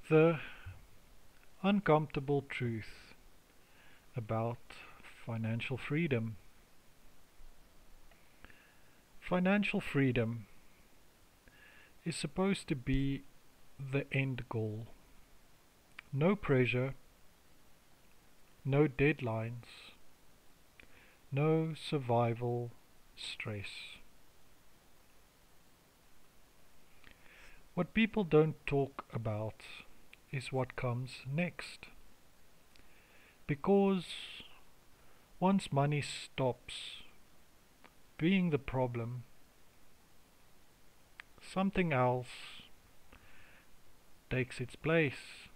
The uncomfortable truth about financial freedom. Financial freedom is supposed to be the end goal. No pressure, no deadlines, no survival stress. What people don't talk about is what comes next. Because once money stops being the problem, something else takes its place.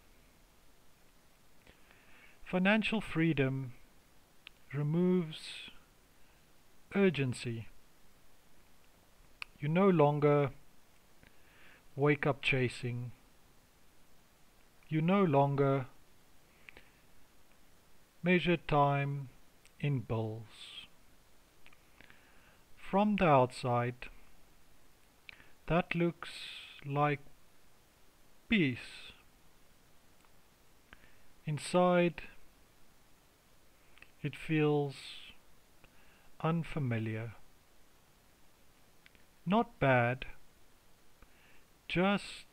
Financial freedom removes urgency. You no longer wake up chasing. You no longer measure time in bills. From the outside, that looks like peace. Inside, it feels unfamiliar. Not bad, just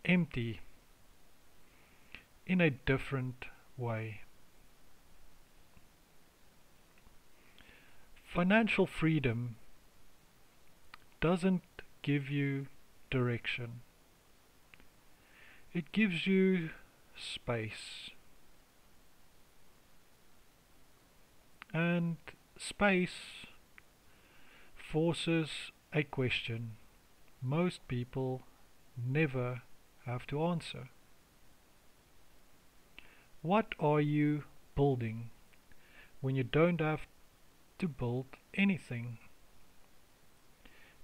empty in a different way. Financial freedom doesn't give you direction. It gives you space. And space forces a question most people never have to answer. What are you building when you don't have to build anything?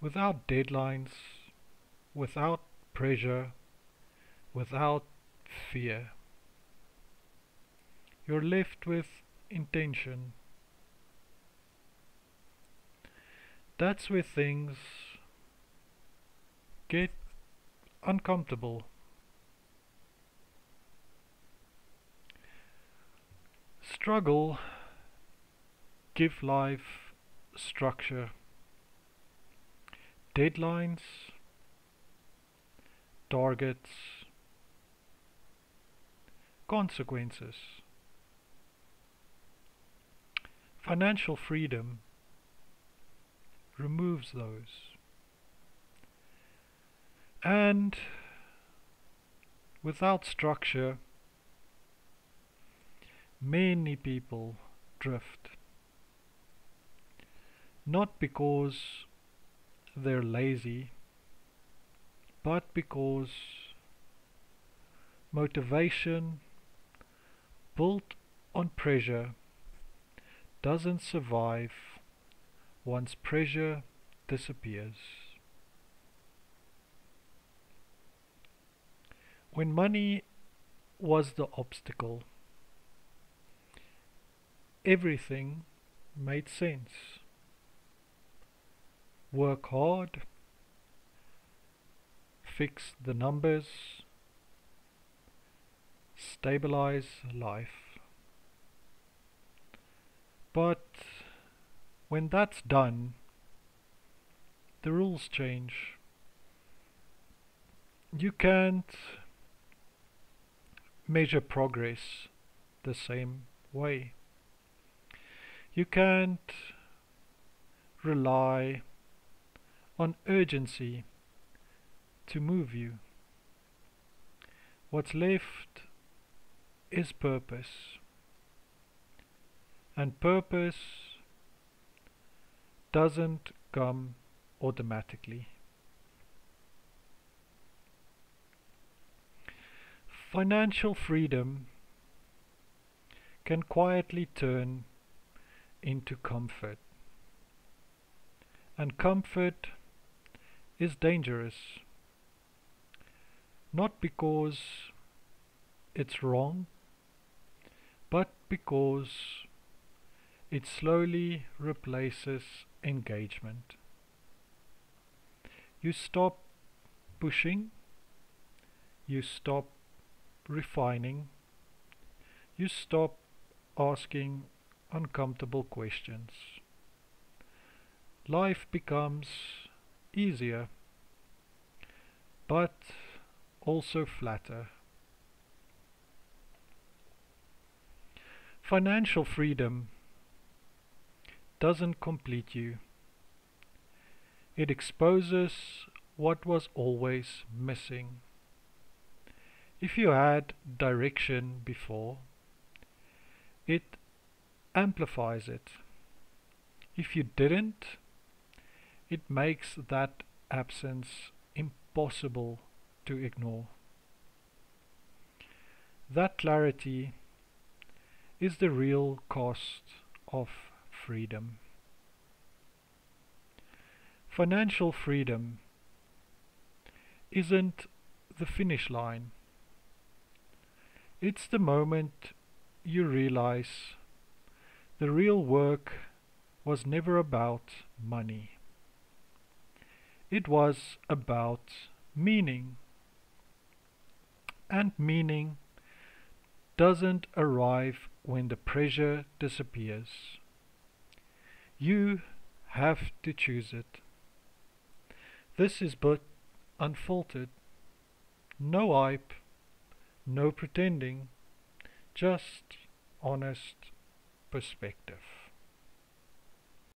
Without deadlines, without pressure, without fear. You're left with intention. That's where things get uncomfortable. Struggle give life structure. Deadlines, targets, consequences. Financial freedom removes those. And without structure, many people drift. Not because they're lazy, but because motivation built on pressure doesn't survive once pressure disappears. When money was the obstacle, everything made sense. Work hard, fix the numbers, stabilize life. But when that's done, the rules change. You can't measure progress the same way. You can't rely on urgency to move you. What's left is purpose. And purpose doesn't come automatically. Financial freedom can quietly turn into comfort. And comfort is dangerous. Not because it's wrong, but because it slowly replaces engagement. You stop pushing You stop refining. You stop asking uncomfortable questions. Life becomes easier, but also flatter. Financial freedom doesn't complete you. It exposes what was always missing. If you had direction before, it amplifies it. If you didn't, it makes that absence impossible to ignore. That clarity is the real cost of freedom. Financial freedom isn't the finish line. It's the moment you realize the real work was never about money. It was about meaning. And meaning doesn't arrive when the pressure disappears. You have to choose it. This is but unfiltered. No hype, no pretending, just honest perspective.